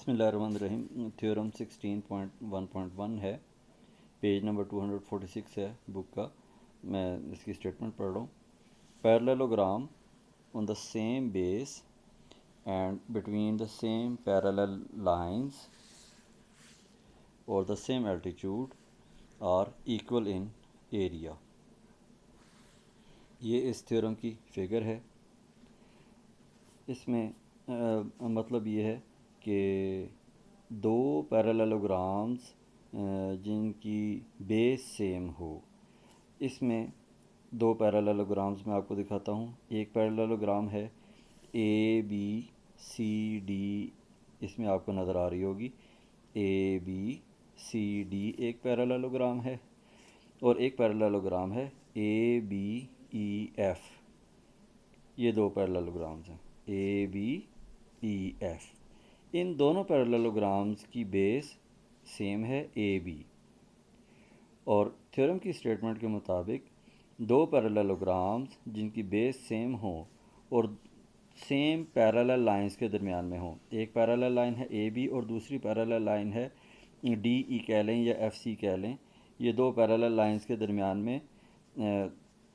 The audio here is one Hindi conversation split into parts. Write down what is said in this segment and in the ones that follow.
बिस्मिल्लाहिर्रहमानिर्रहीम। थ्योरम 16.1.1 है, पेज नंबर 246 है बुक का। मैं इसकी स्टेटमेंट पढ़ रहा हूँ। Parallelogram on the same base and between the same parallel lines or the same altitude are equal in area. ये इस थ्योरम की फिगर है। इसमें मतलब ये है कि दो पैरेललोग्राम्स जिनकी बेस सेम हो, इसमें दो पैरेललोग्राम्स मैं आपको दिखाता हूँ। एक पैरेललोग्राम है ए बी सी डी, इसमें आपको नज़र आ रही होगी ए बी सी डी एक पैरेललोग्राम है, और एक पैरेललोग्राम है ए बी ई एफ। ये दो पैरेललोग्राम्स हैं ए बी ई एफ। इन दोनों पैरेललोग्राम्स की बेस सेम है ए बी, और थ्योरम की स्टेटमेंट के मुताबिक दो पैरेललोग्राम्स जिनकी बेस सेम हो और सेम पैरेलल लाइंस के दरमियान में हो, एक पैरेलल लाइन है ए बी और दूसरी पैरेलल लाइन है डी ई कह लें या एफ सी कह लें, ये दो पैरेलल लाइंस के दरमियान में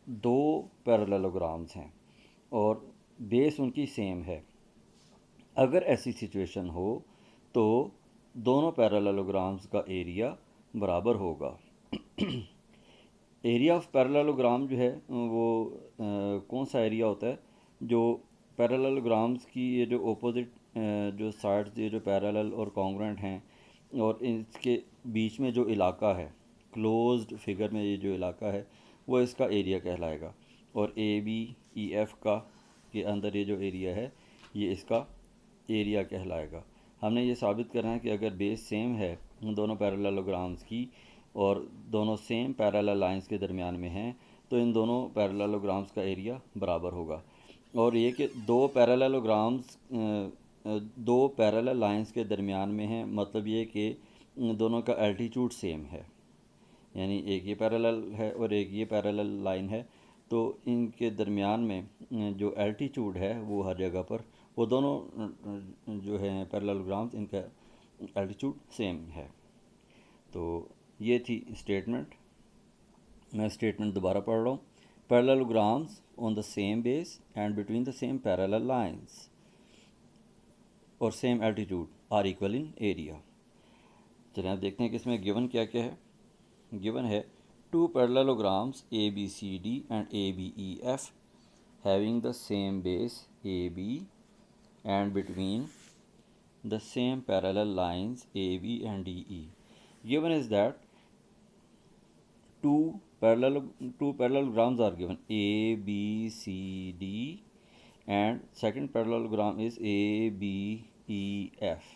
दो पैरेललोग्राम्स हैं और बेस उनकी सेम है। अगर ऐसी सिचुएशन हो तो दोनों पैरेललोग्राम्स का एरिया बराबर होगा। एरिया ऑफ पैरेललोग्राम जो है वो कौन सा एरिया होता है? जो पैरेललोग्राम्स की ये जो ओपोजिट जो साइड्स, ये जो पैरेलल और कॉन्ग्रुएंट हैं, और इसके बीच में जो इलाका है, क्लोज्ड फिगर में ये जो इलाका है, वो इसका एरिया कहलाएगा। और ए बी ई एफ का के अंदर ये जो एरिया है, ये इसका एरिया कहलाएगा। हमने ये साबित करना है कि अगर बेस सेम है दोनों पैरेललोग्राम्स की और दोनों सेम पैरेलल लाइंस के दरमियान में हैं, तो इन दोनों पैरेललोग्राम्स का एरिया बराबर होगा। और ये कि दो पैरेललोग्राम्स दो पैरेलल लाइंस के दरमियान में हैं, मतलब ये कि दोनों का एल्टीट्यूड सेम है, यानी एक ये पैरेलल है और एक ये पैरेलल लाइन है, तो इनके दरमियान में जो एल्टीट्यूड है वो हर जगह पर, वो दोनों जो है पैरेललोग्राम्स, इनका एल्टीट्यूड सेम है। तो ये थी स्टेटमेंट। मैं स्टेटमेंट दोबारा पढ़ रहा हूँ। Parallelograms on the same base and between the same parallel lines or same altitude are equal in area. चलिए आप देखते हैं कि इसमें गिवन क्या क्या है। गिवन है two parallelograms A B C D and A B E F having the same base A B and between the same parallel lines AB and DE. Given is that two parallelograms are given A, B, C, D, and second parallelogram is A, B, E, F.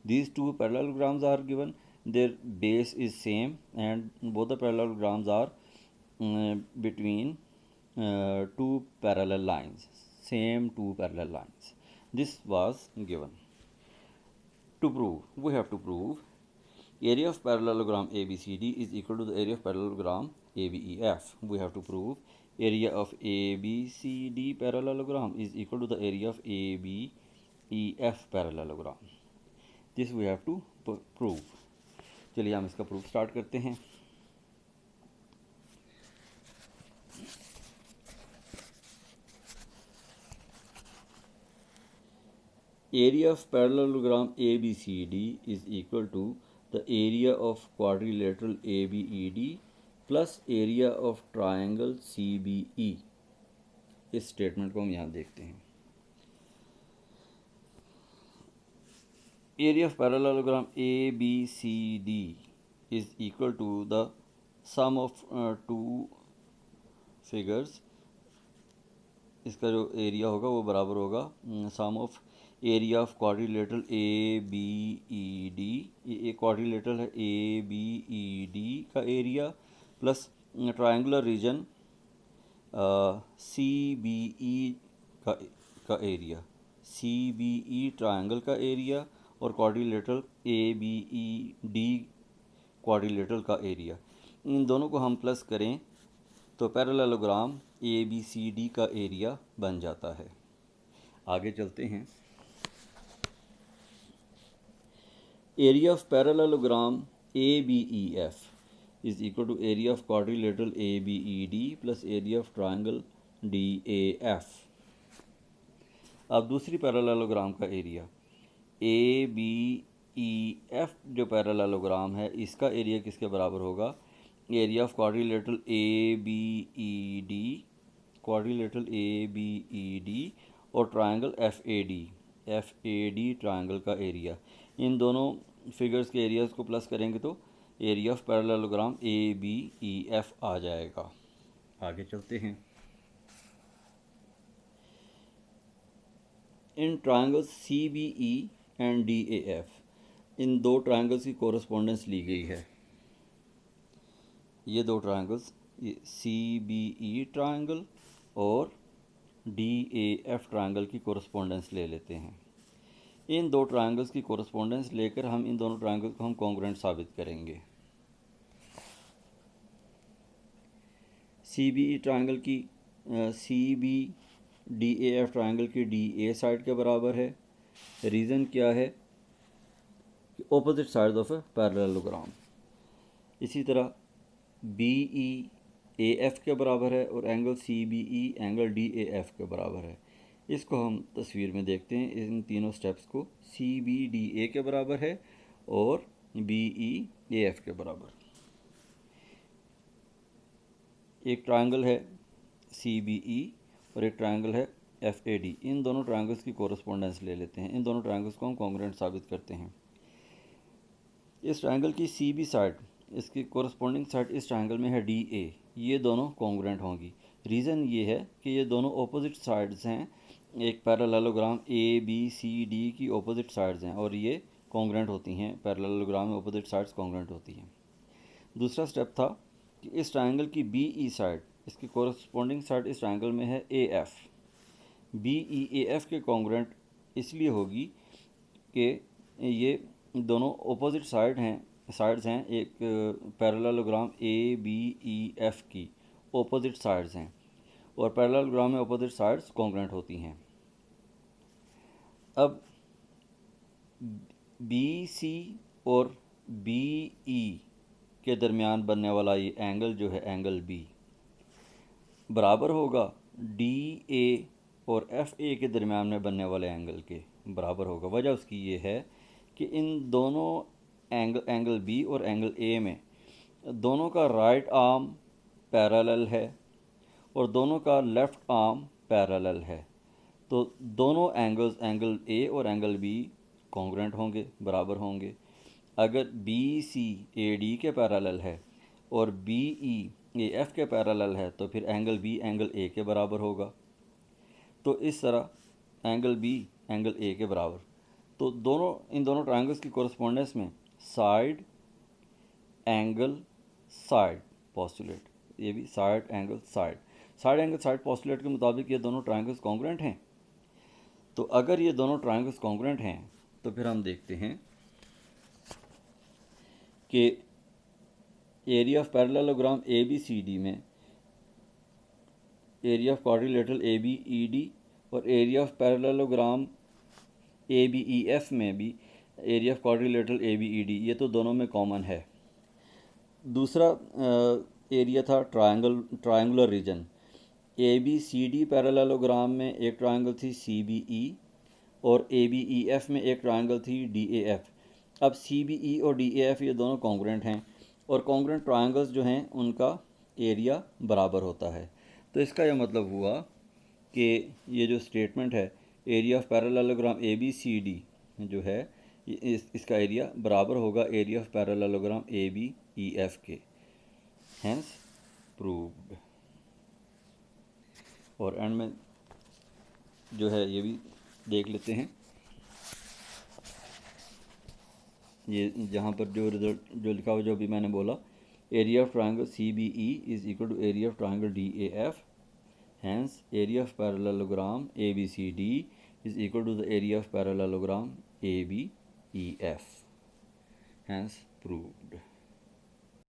These two parallelograms are given, their base is same, and both the parallelograms are between two parallel lines, same two parallel lines. This was given. To prove, we have to prove area of parallelogram ABCD is equal to the area of parallelogram ABEF. We have to prove area of ABCD parallelogram is equal to the area of ABEF parallelogram. This we have to prove. चलिए हम इसका प्रूफ स्टार्ट करते हैं। Area of parallelogram ABCD is equal to the area of quadrilateral ABED plus area of triangle CBE। इस स्टेटमेंट को हम यहाँ देखते हैं। Area of parallelogram ABCD is equal to the sum of two figures। इसका जो एरिया होगा वो बराबर होगा sum of area of quadrilateral A B E D, ये क्वाड्रिलेटरल है ए बी ई डी का area, plus triangular region C B E का area, C B E triangle का एरिया, और quadrilateral A B E D quadrilateral का एरिया। इन दोनों को हम प्लस करें तो parallelogram A B C D का एरिया बन जाता है। आगे चलते हैं। area of parallelogram ABEF is equal to area of quadrilateral ABED plus area of triangle DAF. अब दूसरी पैरेललोग्राम का एरिया ABEF जो पैरेललोग्राम है इसका एरिया किसके बराबर होगा? एरिया ऑफ क्वाड्रिलेटरल ABED और ट्रायंगल FAD ट्रायंगल का एरिया। इन दोनों फिगर्स के एरियाज को प्लस करेंगे तो एरिया ऑफ पैरेललोग्राम ABEF आ जाएगा। आगे चलते हैं। इन ट्रायंगल्स CBE एंड DAF, इन दो ट्रायंगल्स की कोरस्पोंडेंस ली गई है। ये दो ट्रायंगल्स CBE ट्रायंगल और DAF ट्रायंगल की कोरस्पोंडेंस ले लेते हैं। इन दो ट्रायंगल्स की कोरस्पोंडेंस लेकर हम इन दोनों ट्रायंगल्स को हम कॉन्ग्रुएंट साबित करेंगे। CBE ट्रायंगल की DAF ट्रायंगल की DA साइड के बराबर है। रीज़न क्या है? Opposite side of a parallelogram. इसी तरह BEAF के बराबर है और एंगल CBE एंगल DAF के बराबर है। इसको हम तस्वीर में देखते हैं। इन तीनों स्टेप्स को CBDA के बराबर है और BEAF के बराबर। एक ट्रायंगल है CBE और एक ट्रायंगल है FAD। इन दोनों ट्रायंगल्स की कोरस्पोंडेंस ले लेते हैं। इन दोनों ट्रायंगल्स को हम कॉन्ग्रुएंट साबित करते हैं। इस ट्रायंगल की CB साइड, इसकी कोरस्पोंडिंग साइड इस ट्रायंगल में है DA। ये दोनों कॉन्ग्रुएंट होंगी। रीज़न ये है कि ये दोनों ऑपोजिट साइड्स हैं। एक पैरेललोग्राम ABCD की ऑपोजिट साइड्स हैं और ये कॉन्ग्रुएंट होती हैं। पैरेललोग्राम में ऑपोजिट साइड्स कॉन्ग्रुएंट होती हैं। दूसरा स्टेप था कि इस ट्रायंगल की BE साइड, इसकी कोरस्पोंडिंग साइड इस ट्रायंगल में है AF। BEAF के कॉन्ग्रुएंट इसलिए होगी कि ये दोनों ऑपोजिट साइड्स हैं एक पैरेललोग्राम ABEF की ऑपोजिट साइड्स हैं और पैरेललोग्राम में ऑपोजिट साइड्स कॉन्ग्रुएंट होती हैं। अब BC और BE के दरमियान बनने वाला ये एंगल जो है एंगल B बराबर होगा DA और FA के दरमियान में बनने वाले एंगल के बराबर होगा। वजह उसकी ये है कि इन दोनों एंगल B और एंगल A में दोनों का राइट आर्म पैरेलल है और दोनों का लेफ़्ट आर्म पैरेलल है। तो दोनों एंगल्स, एंगल A और एंगल B कॉन्ग्रुएंट होंगे, बराबर होंगे। अगर BCAD के पैरेलल है और BEAF के पैरेलल है तो फिर एंगल B एंगल A के बराबर होगा। तो इस तरह एंगल B एंगल A के बराबर। तो इन दोनों ट्रायंगल्स की कोरस्पोंडेंस में साइड एंगल साइड पोस्टुलेट, ये भी साइड एंगल साइड पोस्टुलेट के मुताबिक ये दोनों ट्रायंगल्स कॉन्ग्रुएंट हैं। तो अगर ये दोनों ट्रायंगल्स कॉन्ग्रुएंट हैं तो फिर हम देखते हैं कि एरिया ऑफ पैरेललोग्राम ABCD में एरिया ऑफ क्वाड्रिलेटरल ABED और एरिया ऑफ पैरेललोग्राम ABEF में भी एरिया ऑफ क्वाड्रिलेटरल ABED, ये तो दोनों में कॉमन है। दूसरा एरिया था ट्रायंगुलर रीजन। ABCD पैरेललोग्राम में एक ट्रायंगल थी CBE और ABEF में एक ट्रायंगल थी DAF। अब CBE और DAF ये दोनों कॉन्ग्रुएंट हैं और कॉन्ग्रुएंट ट्रायंगल्स जो हैं उनका एरिया बराबर होता है। तो इसका यह मतलब हुआ कि ये जो स्टेटमेंट है एरिया ऑफ पैरेललोग्राम ABCD जो है इसका एरिया बराबर होगा एरिया ऑफ पैरेललोग्राम ABEF के। Hence proved. और एंड में जो है ये भी देख लेते हैं। ये जहाँ पर जो रिजल्ट जो लिखा हुआ जो भी मैंने बोला, area of triangle CBE is equal to area of triangle DAF। Hence area of parallelogram ABCD is equal to the area of parallelogram ABEF। Hence proved.